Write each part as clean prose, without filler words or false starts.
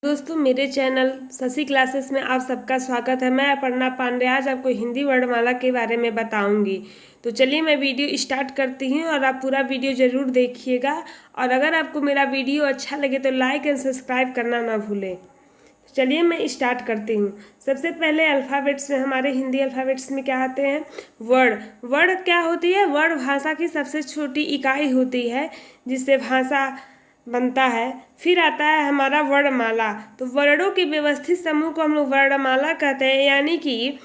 दोस्तों मेरे channel Shashi classes में आप सबका स्वागत है। मैं अपर्णा पांडे आज आपको हिंदी वर्णमाला के बारे में बताऊंगी। तो चलिए मैं वीडियो स्टार्ट करती हूँ और आप पूरा वीडियो ज़रूर देखिएगा। और अगर आपको मेरा वीडियो अच्छा लगे तो लाइक एंड सब्सक्राइब करना ना भूलें। चलिए मैं स्टार्ट करती हूँ। सबसे पहले अल्फ़ाबेट्स में हमारे हिंदी अल्फ़ाबेट्स में क्या आते हैं? वर्ड। वर्ड क्या होती है? वर्ड भाषा की सबसे छोटी इकाई होती है जिससे भाषा बनता है। फिर आता है हमारा वर्णमाला। तो वर्णों के व्यवस्थित समूह को हम लोग वर्णमाला कहते हैं, यानी कि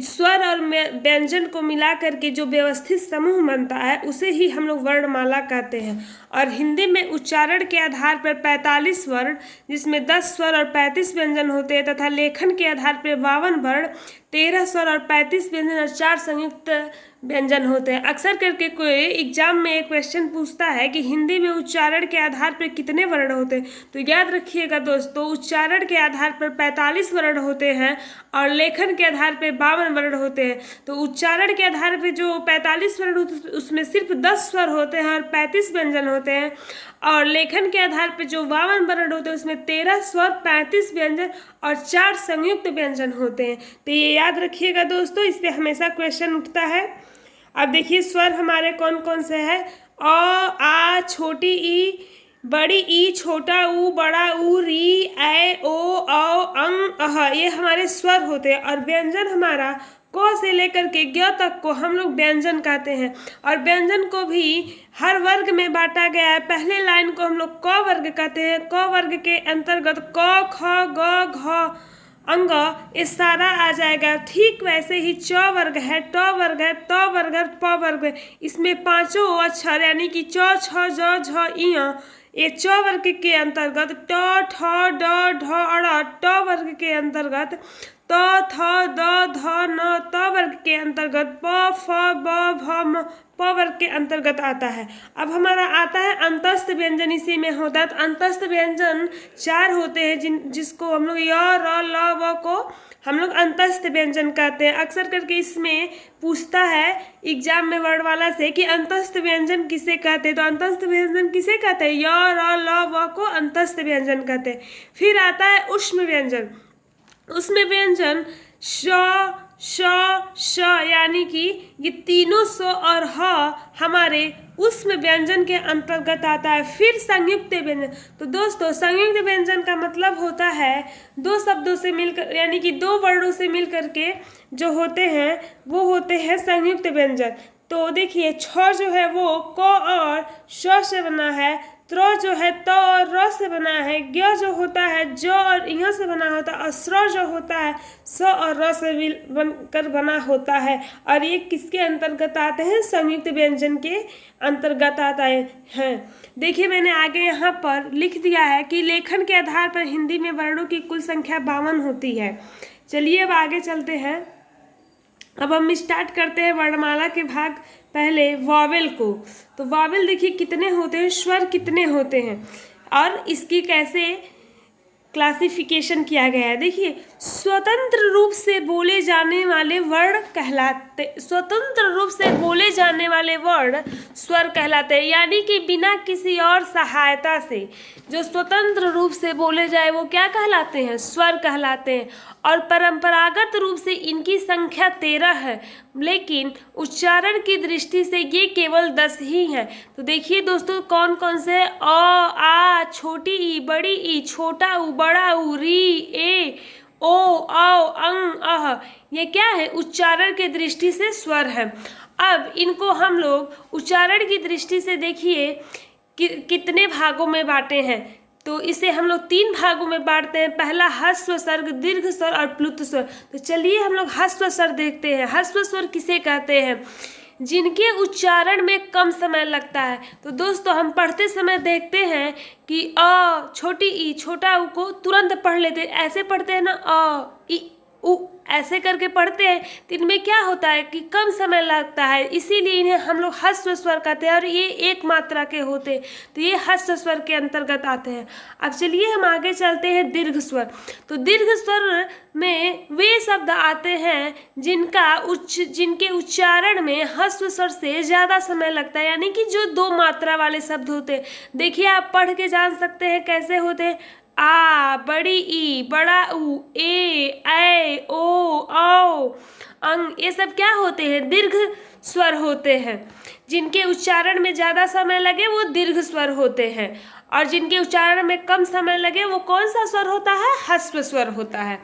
स्वर और व्यंजन को मिला करके जो व्यवस्थित समूह बनता है उसे ही हम लोग वर्णमाला कहते हैं। और हिंदी में उच्चारण के आधार पर 45 वर्ण, जिसमें 10 स्वर और 35 व्यंजन होते हैं, तथा लेखन के आधार पर 52 वर्ण, 13 स्वर और 35 व्यंजन और 4 संयुक्त व्यंजन होते हैं। अक्सर करके कोई एग्जाम में एक क्वेश्चन पूछता है कि हिंदी में उच्चारण के आधार पर कितने वर्ण होते हैं। तो याद रखिएगा दोस्तों, उच्चारण के आधार पर 45 वर्ण होते हैं और लेखन के आधार पर 52 वर्ण होते हैं। तो उच्चारण के आधार पर जो 45 वर्ण होते हैं उसमें सिर्फ 10 स्वर होते हैं और 35 व्यंजन होते हैं, और लेखन के आधार पर जो 52 वर्ण होते हैं उसमें 13 स्वर, 35 व्यंजन और 4 संयुक्त व्यंजन होते हैं। तो ये याद रखिएगा दोस्तों, इस पर हमेशा क्वेश्चन उठता है। अब देखिए स्वर हमारे कौन कौन से हैं? अ, आ, छोटी ई, बड़ी ई, छोटा ऊ, बड़ा ऊ, री, ऐ, ओ, औ, अंग, अह, ये हमारे स्वर होते हैं। और व्यंजन हमारा क से लेकर के ज्ञ तक को हम लोग व्यंजन कहते हैं। और व्यंजन को भी हर वर्ग में बांटा गया है। पहले लाइन को हम लोग क वर्ग कहते हैं। क वर्ग के अंतर्गत क, ख, ग, घ, अंग ये सारा आ जाएगा। ठीक वैसे ही च वर्ग है, ट वर्ग है, त वर्ग है, प वर्ग है। इसमें पांचों अक्षर यानी कि च, छ, ज, झ, इय ये च वर्ग के अंतर्गत, ट, ठ, ड, ढ, अड़ ट वर्ग के अंतर्गत, त, थ, द, ध, न त वर्ग के अंतर्गत, प, फ, ब, भ, म प वर्ग के अंतर्गत आता है। अब हमारा आता है अंतस्थ व्यंजन, इसी में होता है। तो अंतस्थ व्यंजन 4 होते हैं जिसको हम लोग य, र, ल, व को हम लोग अंतस्थ व्यंजन कहते हैं। अक्सर करके इसमें पूछता है एग्जाम में वर्णमाला से कि अंतस्थ व्यंजन किसे कहते हैं। तो अंतस्थ व्यंजन किसे कहते हैं? य, र, ल, व को अंतस्थ व्यंजन कहते हैं। फिर आता है ऊष्म व्यंजन। उसमें व्यंजन श, श, श यानी कि ये तीनों स और ह हमारे ऊष्म व्यंजन के अंतर्गत आता है। फिर संयुक्त व्यंजन। तो दोस्तों संयुक्त व्यंजन का मतलब होता है दो शब्दों से मिलकर, यानी कि 2 वर्णों से मिलकर के जो होते हैं वो होते हैं संयुक्त व्यंजन। तो देखिए छ जो है वो क और श से बना है, त्र जो है त और र से बना है, ज्ञ जो होता है ज और इ से बना होता है, और स्र जो होता है स और र से बनकर बना होता है। और ये किसके अंतर्गत आते हैं? संयुक्त व्यंजन के अंतर्गत आता है। देखिए मैंने आगे यहाँ पर लिख दिया है कि लेखन के आधार पर हिंदी में वर्णों की कुल संख्या 52 होती है। चलिए अब आगे चलते हैं। अब हम स्टार्ट करते हैं वर्णमाला के भाग। पहले वॉवेल को। तो वॉवेल देखिए कितने होते हैं, स्वर कितने होते हैं और इसकी कैसे क्लासिफिकेशन किया गया है। देखिए स्वतंत्र रूप से बोले जाने वाले वर्ण कहलाते, स्वतंत्र रूप से बोले जाने वाले वर्ण स्वर कहलाते हैं, यानी कि बिना किसी और सहायता से जो स्वतंत्र रूप से बोले जाए वो क्या कहलाते हैं? स्वर कहलाते हैं। और परंपरागत रूप से इनकी संख्या 13 है, लेकिन उच्चारण की दृष्टि से ये केवल 10 ही हैं। तो देखिए दोस्तों कौन कौन से? अ, आ, छोटी ई, बड़ी ई, छोटा ऊ, बड़ा ऊ, री, ए, ओ, औ, अंग, अह, ये क्या है? उच्चारण के दृष्टि से स्वर है। अब इनको हम लोग उच्चारण की दृष्टि से देखिए कितने भागों में बांटे हैं। तो इसे हम लोग 3 भागों में बांटते हैं। पहला ह्रस्व स्वर, दीर्घ स्वर और प्लुत स्वर। तो चलिए हम लोग ह्रस्व स्वर देखते हैं। ह्रस्व स्वर किसे कहते हैं? जिनके उच्चारण में कम समय लगता है। तो दोस्तों हम पढ़ते समय देखते हैं कि अ, छोटी ई, छोटा ऊ को तुरंत पढ़ लेते हैं। ऐसे पढ़ते हैं ना, अ, इ, उ, ऐसे करके पढ़ते हैं। तो इनमें क्या होता है कि कम समय लगता है, इसीलिए इन्हें हम लोग ह्रस्व स्वर कहते हैं। और ये एक मात्रा के होते हैं, तो ये ह्रस्व स्वर के अंतर्गत आते हैं। अब चलिए हम आगे चलते हैं दीर्घ स्वर। तो दीर्घ स्वर में वे शब्द आते हैं जिनके उच्चारण में ह्रस्व स्वर से ज़्यादा समय लगता है, यानी कि जो 2 मात्रा वाले शब्द होते हैं। देखिए आप पढ़ के जान सकते हैं कैसे होते हैं। आ, बड़ी ई, बड़ा ऊ, ए ओ, औ, अंग, ये सब क्या होते हैं? दीर्घ स्वर होते हैं। जिनके उच्चारण में ज़्यादा समय लगे वो दीर्घ स्वर होते हैं, और जिनके उच्चारण में कम समय लगे वो कौन सा स्वर होता है? ह्रस्व स्वर होता है।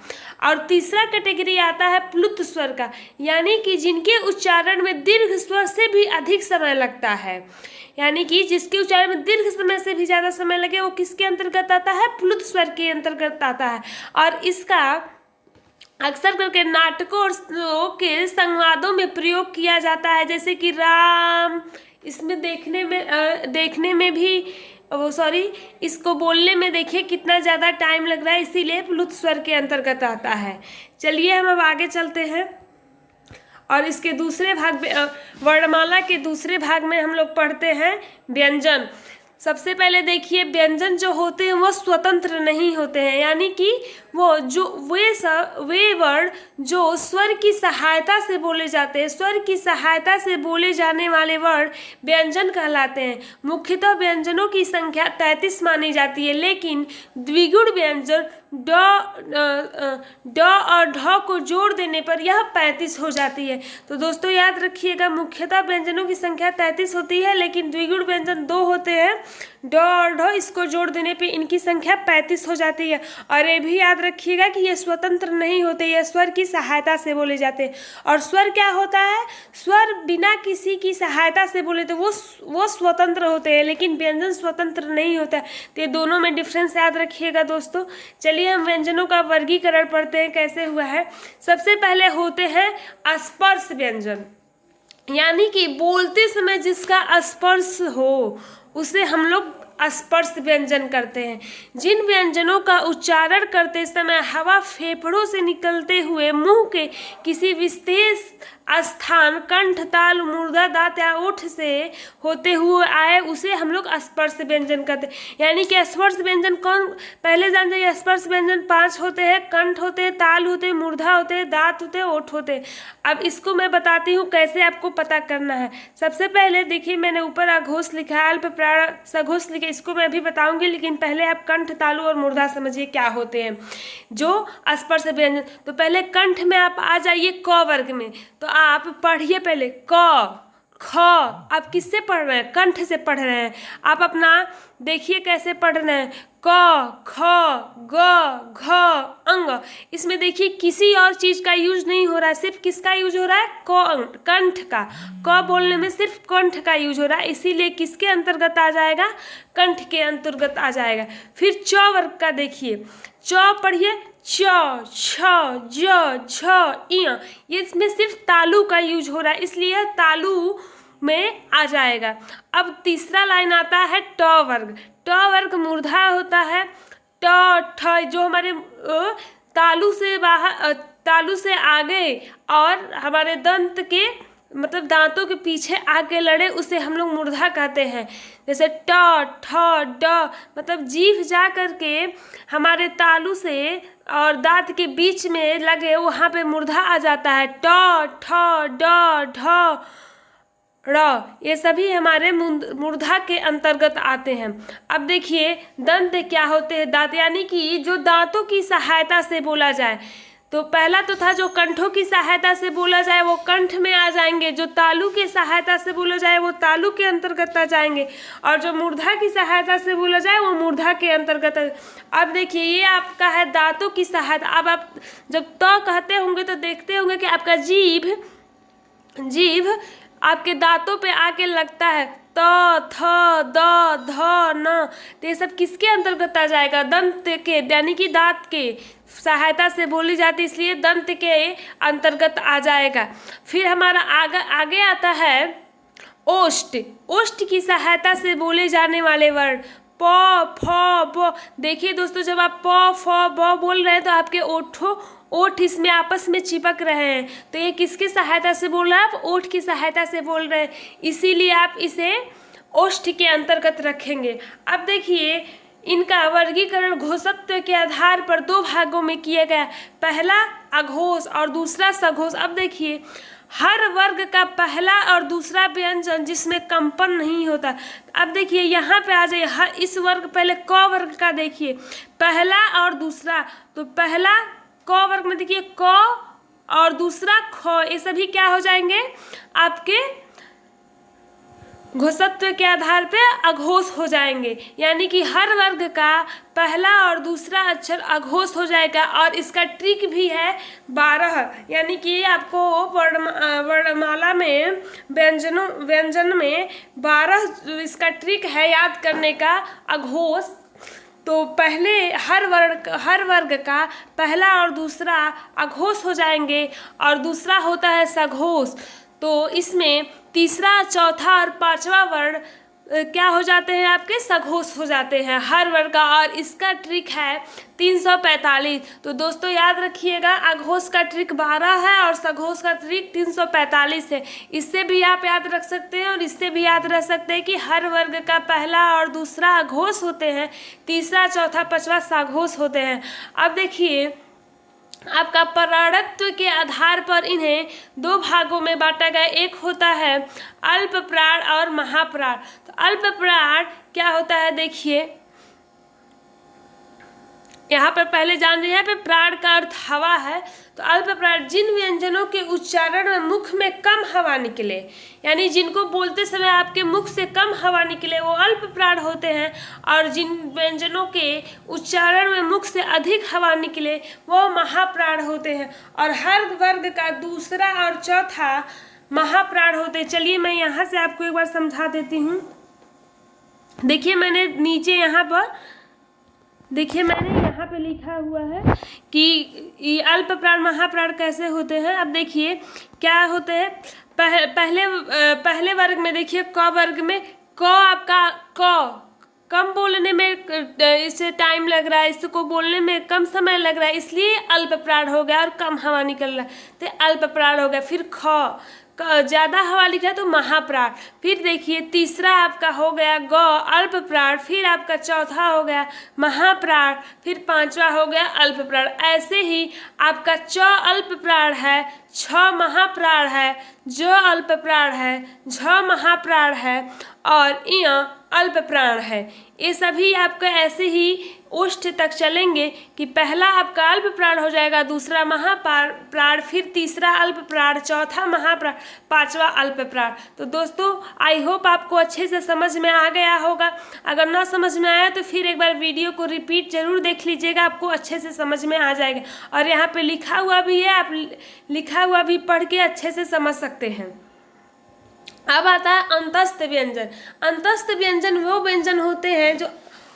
और तीसरा कैटेगरी आता है प्लुत स्वर का, यानी कि जिनके उच्चारण में दीर्घ स्वर से भी अधिक समय लगता है, यानी कि जिसके उच्चारण में दीर्घ समय से भी ज़्यादा समय लगे वो किसके अंतर्गत आता है? प्लुत स्वर के अंतर्गत आता है। और इसका अक्सर करके नाटकों और के संवादों में प्रयोग किया जाता है, जैसे कि राम, इसमें देखने में भी इसको बोलने में देखिए कितना ज़्यादा टाइम लग रहा है, इसीलिए प्लुत स्वर के अंतर्गत आता है। चलिए हम अब आगे चलते हैं और इसके दूसरे भाग में वर्णमाला के दूसरे भाग में हम लोग पढ़ते हैं व्यंजन। सबसे पहले देखिए, व्यंजन जो होते हैं वो स्वतंत्र नहीं होते हैं, यानी कि वे वर्ड जो स्वर की सहायता से बोले जाते हैं, स्वर की सहायता से बोले जाने वाले वर्ड व्यंजन कहलाते हैं। मुख्यतः व्यंजनों की संख्या 33 मानी जाती है, लेकिन द्विगुण व्यंजन ड और ढ को जोड़ देने पर यह 35 हो जाती है। तो दोस्तों याद रखिएगा, मुख्यतः व्यंजनों की संख्या 33 होती है, लेकिन द्विगुण व्यंजन 2 होते हैं, ड और ढ, इसको जोड़ देने पे इनकी संख्या 35 हो जाती है। और ये भी याद रखिएगा कि ये स्वतंत्र नहीं होते, ये स्वर की सहायता से बोले जाते हैं। और स्वर क्या होता है? स्वर बिना किसी की सहायता से बोले तो वो स्वतंत्र होते हैं, लेकिन व्यंजन स्वतंत्र नहीं होता है। तो ये दोनों में डिफरेंस याद रखिएगा दोस्तों। चलिए हम व्यंजनों का वर्गीकरण पढ़ते हैं कैसे हुआ है। सबसे पहले होते हैं स्पर्श व्यंजन, यानी कि बोलते समय जिसका स्पर्श हो उसे हम लोग स्पर्श व्यंजन करते हैं। जिन व्यंजनों का उच्चारण करते समय हवा फेफड़ों से निकलते हुए मुंह के किसी विशेष स्थान, कंठ, तालु, मूर्धा, दांत या ओठ से होते हुए आए, उसे हम लोग स्पर्श व्यंजन करते हैं। यानी कि स्पर्श व्यंजन कौन, पहले जान जाइए, स्पर्श व्यंजन 5 होते हैं। कंठ होते हैं, ताल होते हैं, मूर्धा होते हैं, दांत होते हैं, ओठ होते हैं। अब इसको मैं बताती हूँ कैसे आपको पता करना है। सबसे पहले देखिए, मैंने ऊपर अघोष लिखा है, अल्प प्राण सघोष लिखा, इसको मैं भी बताऊंगी, लेकिन पहले आप कंठ, तालु और मूर्धा समझिए क्या होते हैं जो स्पर्श व्यंजन। तो पहले कंठ में आप आ जाइए क वर्ग में, तो आप पढ़िए पहले क, ख। आप किससे पढ़ रहे हैं? कंठ से पढ़ रहे हैं। आप अपना देखिए कैसे पढ़ रहे हैं, क, ख, ग, घ, अंग। इसमें देखिए किसी और चीज का यूज नहीं हो रहा है, सिर्फ किसका यूज हो रहा है? कंठ का। क बोलने में सिर्फ कंठ का यूज हो रहा है, इसीलिए किसके अंतर्गत आ जाएगा? कंठ के अंतर्गत आ जाएगा। फिर च वर्ग का देखिए, च पढ़िए, च, छ, ज, झ, इय। ये इसमें सिर्फ तालु का यूज हो रहा है, इसलिए तालु में आ जाएगा। अब तीसरा लाइन आता है ट वर्ग। ट वर्ग मूर्धा होता है। ट, ठ जो हमारे तालु से आगे और हमारे दंत के मतलब दांतों के पीछे आके लड़े, उसे हम लोग मूर्धा कहते हैं। जैसे ट, ठ, ड, मतलब जीभ जा करके हमारे तालु से और दांत के बीच में लगे, वहाँ पे मूर्धा आ जाता है। ट, ठ, ड, ढ, ड़, ये सभी हमारे मूर्धा के अंतर्गत आते हैं। अब देखिए दंत क्या होते हैं? दांत, यानी कि जो दांतों की सहायता से बोला जाए। तो पहला तो था जो कंठों की सहायता से बोला जाए वो कंठ में आ जाएंगे, जो तालु की सहायता से बोला जाए वो तालु के अंतर्गत आ जाएंगे, और जो मूर्धा की सहायता से बोला जाए वो मूर्धा के अंतर्गत। अब देखिए ये आपका है दांतों की सहायता। अब आप जब त कहते होंगे तो देखते होंगे कि आपका जीभ आपके दांतों पे आके लगता है। त, थ, द, ध, न, तो ये सब किसके अंतर्गत आ जाएगा? दंत के, यानी कि दांत के सहायता से बोली जाती, इसलिए दंत के अंतर्गत आ जाएगा। फिर हमारा आगे आता है ओष्ठ। ओष्ठ की सहायता से बोले जाने वाले वर्ड प, फ, ब। देखिए दोस्तों, जब आप प, फ, ब बोल रहे हैं तो आपके ओठ इसमें आपस में चिपक रहे हैं, तो ये किसकी सहायता से बोल रहे हैं? आप ओठ की सहायता से बोल रहे हैं, इसीलिए आप इसे ओष्ठ के अंतर्गत रखेंगे। अब देखिए इनका वर्गीकरण घोषत्व के आधार पर 2 भागों में किया गया, पहला अघोष और दूसरा सघोष। अब देखिए हर वर्ग का पहला और दूसरा व्यंजन जिसमें कंपन नहीं होता। अब देखिए यहाँ पे आ जाइए, इस वर्ग पहले क वर्ग का देखिए, पहला और दूसरा, तो पहला क वर्ग में देखिए क और दूसरा ख, ये सभी क्या हो जाएंगे आपके घोषत्व के आधार पे अघोष हो जाएंगे, यानी कि हर वर्ग का पहला और दूसरा अक्षर अघोष हो जाएगा। और इसका ट्रिक भी है 12, यानी कि आपको वर्णमाला में व्यंजन में 12 इसका ट्रिक है याद करने का अघोष। तो पहले हर वर्ग का पहला और दूसरा अघोष हो जाएंगे और दूसरा होता है सघोष। तो इसमें तीसरा, चौथा और पांचवा वर्ण क्या हो जाते हैं आपके सघोष हो जाते हैं हर वर्ग का, और इसका ट्रिक है 345। तो दोस्तों याद रखिएगा, अघोष का ट्रिक 12 है और सघोष का ट्रिक 345 है। इससे भी आप याद रख सकते हैं और इससे भी याद रख सकते हैं कि हर वर्ग का पहला और दूसरा अघोष होते हैं, तीसरा, चौथा, पांचवा सघोष होते हैं। अब देखिए आपका प्राणत्व के आधार पर इन्हें 2 भागों में बांटा गया। एक होता है अल्प प्राण और महाप्राण। तो अल्प प्राण क्या होता है देखिए, यहाँ पर पहले जान रहे हैं, यहाँ पे प्राण का अर्थ हवा है। तो अल्प प्राण जिन व्यंजनों के उच्चारण में मुख में कम हवा निकले, यानी जिनको बोलते समय आपके मुख से कम हवा निकले, वो अल्प प्राण होते हैं। और जिन व्यंजनों के उच्चारण में मुख से अधिक हवा निकले वो महाप्राण होते हैं। और हर वर्ग का दूसरा और चौथा महाप्राण होते हैं। चलिए मैं यहाँ से आपको एक बार समझा देती हूँ। देखिए मैंने नीचे यहाँ पर यहाँ पे लिखा हुआ है कि अल्प प्राण महाप्राण कैसे होते हैं। अब देखिए क्या होते हैं, पहले वर्ग में देखिए क वर्ग में क आपका कम बोलने में इससे टाइम लग रहा है, इसको बोलने में कम समय लग रहा है, इसलिए अल्प प्राण हो गया और कम हवा निकल रहा है तो अल्प प्राण हो गया। फिर ख ज़्यादा हवा लिखा है तो महाप्राण। फिर देखिए तीसरा आपका हो गया ग अल्प प्राण, फिर आपका चौथा हो गया महाप्राण, फिर पांचवा हो गया अल्प प्राण। ऐसे ही आपका च अल्प प्राण है, छ महाप्राण है, ज अल्प प्राण है, झ महाप्राण है और य अल्प प्राण है। ये सभी आपका ऐसे ही ओष्ठ तक चलेंगे कि पहला आपका अल्प प्राण हो जाएगा, दूसरा महाप्राण, फिर तीसरा अल्प प्राण, चौथा महाप्राण, पांचवा अल्प प्राण। तो दोस्तों आई होप आपको अच्छे से समझ में आ गया होगा। अगर ना समझ में आया तो फिर एक बार वीडियो को रिपीट जरूर देख लीजिएगा, आपको अच्छे से समझ में आ जाएगा। और यहाँ पे लिखा हुआ भी है, आप लिखा हुआ भी पढ़ के अच्छे से समझ सकते हैं। अब आता है अंतस्थ व्यंजन। अंतस्थ व्यंजन वो व्यंजन होते हैं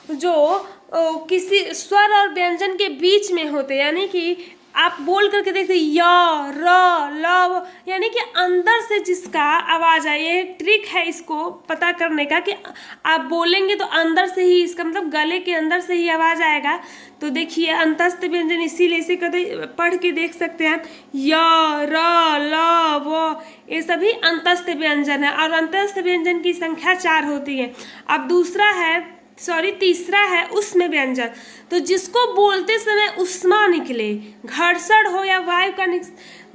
जो किसी स्वर और व्यंजन के बीच में होते हैं, यानी कि आप बोल करके देखते य र ल, यानी कि अंदर से जिसका आवाज़ आए। ये ट्रिक है इसको पता करने का कि आप बोलेंगे तो अंदर से ही, इसका मतलब गले के अंदर से ही आवाज़ आएगा। तो देखिए अंतस्थ व्यंजन इसीलिए इसे कहते, पढ़ के देख सकते हैं य र ल व, ये सभी अंतस्थ व्यंजन है। और अंतस्थ व्यंजन की संख्या 4 होती है। अब तीसरा है उष्म व्यंजन। तो जिसको बोलते समय उष्मा निकले, घर्षण हो या वायु का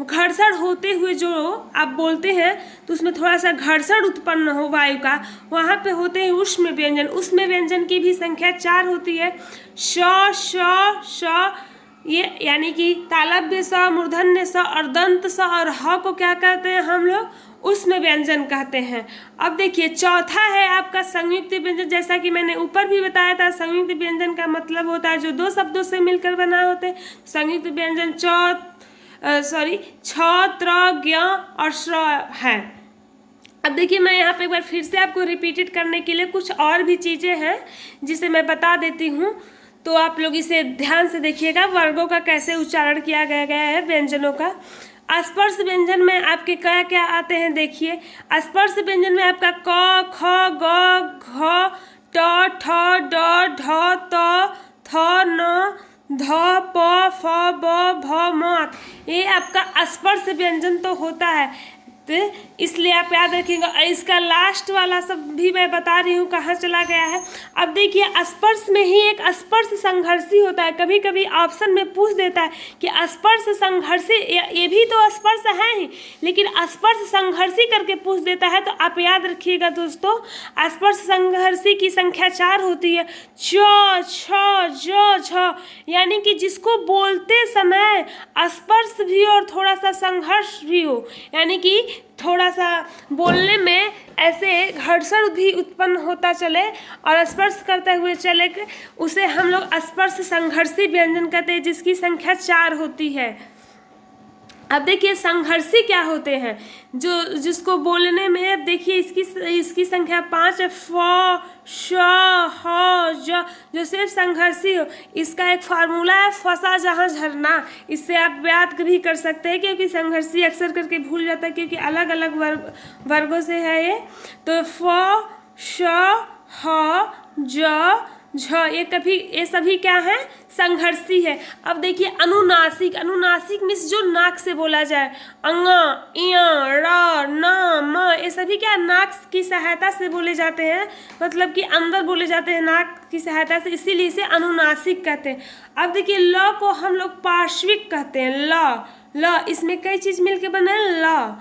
घर्षण होते हुए जो आप बोलते हैं तो उसमें थोड़ा सा घर्षण उत्पन्न हो वायु का, वहाँ पे होते हैं उष्म व्यंजन। उष्म व्यंजन की भी संख्या 4 होती है। श श ये यानी कि तालव्य स, मूर्धन्य स और दंत स और ह को क्या कहते हैं हम लोग, उष्म व्यंजन कहते हैं। अब देखिए चौथा है आपका संयुक्त व्यंजन। जैसा कि मैंने ऊपर भी बताया था, संयुक्त व्यंजन का मतलब होता है जो 2 शब्दों से मिलकर बना होते हैं। संयुक्त व्यंजन छ, त्र, ज्ञ और श्र है। अब देखिए मैं यहाँ पे एक बार फिर से आपको रिपीटेड करने के लिए कुछ और भी चीज़ें हैं जिसे मैं बता देती हूँ, तो आप लोग इसे ध्यान से देखिएगा वर्गों का कैसे उच्चारण किया गया है व्यंजनों का। स्पर्श व्यंजन में आपके क्या क्या आते हैं देखिए। स्पर्श व्यंजन में आपका क, ख, ग, घ, ट, ठ, ड, ढ, त, थ, न, ध, प, फ, ब, भ, म, ये आपका स्पर्श व्यंजन तो होता है। तो इसलिए आप याद रखिएगा। और इसका लास्ट वाला सब भी मैं बता रही हूँ कहाँ चला गया है। अब देखिए स्पर्श में ही एक स्पर्श संघर्षी होता है। कभी कभी ऑप्शन में पूछ देता है कि स्पर्श संघर्षी, ये भी तो स्पर्श है ही, लेकिन स्पर्श संघर्षी करके पूछ देता है। तो आप याद रखिएगा दोस्तों, स्पर्श संघर्षी की संख्या 4 होती है। च, छ, ज, झ, यानी कि जिसको बोलते समय स्पर्श भी और थोड़ा सा संघर्ष भी हो, यानी कि थोड़ा सा बोलने में ऐसे घर्षण भी उत्पन्न होता चले और स्पर्श करते हुए चले, उसे हम लोग स्पर्श संघर्षी व्यंजन कहते हैं, जिसकी संख्या 4 होती है। अब देखिए संघर्षी क्या होते हैं, जिसको बोलने में, अब देखिए इसकी संख्या 5 है। फ, श, ह, ज, जो सिर्फ संघर्षी हो। इसका एक फार्मूला है, फंसा जहाँ झरना। इससे आप याद भी कर सकते हैं, क्योंकि संघर्षी अक्सर करके भूल जाता है, क्योंकि अलग अलग वर्गों से है ये। तो फ, श, ह, ज, झ, ये सभी क्या है, संघर्षी है। अब देखिए अनुनासिक, अनुनासिक मीन्स जो नाक से बोला जाए। अंग, इया, र, न, म, ये सभी क्या नाक की सहायता से बोले जाते हैं, मतलब कि अंदर बोले जाते हैं नाक की सहायता से, इसीलिए इसे अनुनासिक कहते हैं। अब देखिए ल को हम लोग पार्श्विक कहते हैं। ल, इसमें कई चीज मिलके बना है ल।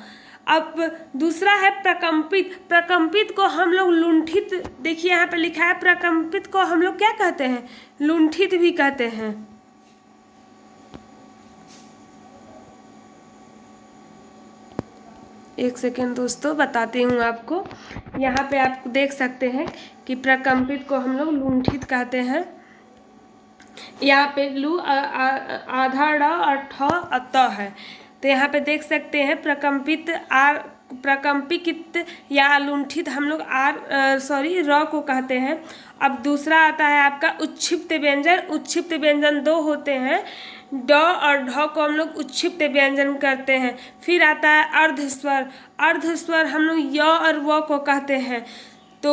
अब दूसरा है प्रकंपित। प्रकंपित को हम लोग लुंठित, देखिए यहाँ पे लिखा है, प्रकंपित को हम लोग क्या कहते हैं, लुंठित भी कहते हैं। एक सेकेंड दोस्तों बताती हूँ आपको। यहाँ पे आप देख सकते हैं कि प्रकंपित को हम लोग लुंठित कहते हैं। यहाँ पे लू आधा ड़ और ठ त है। तो यहाँ पे देख सकते हैं प्रकंपित या लुंठित हम लोग र को कहते हैं। अब दूसरा आता है आपका उच्छिप्त व्यंजन। उच्छिप्त व्यंजन 2 होते हैं, ड और ढ को हम लोग उच्छिप्त व्यंजन करते हैं। फिर आता है अर्धस्वर। अर्धस्वर हम लोग य और व को कहते हैं। तो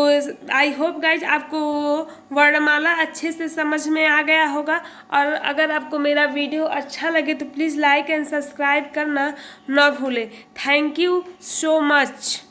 आई होप गाइज आपको वर्णमाला अच्छे से समझ में आ गया होगा। और अगर आपको मेरा वीडियो अच्छा लगे तो प्लीज़ लाइक एंड सब्सक्राइब करना ना भूलें। Thank you so much.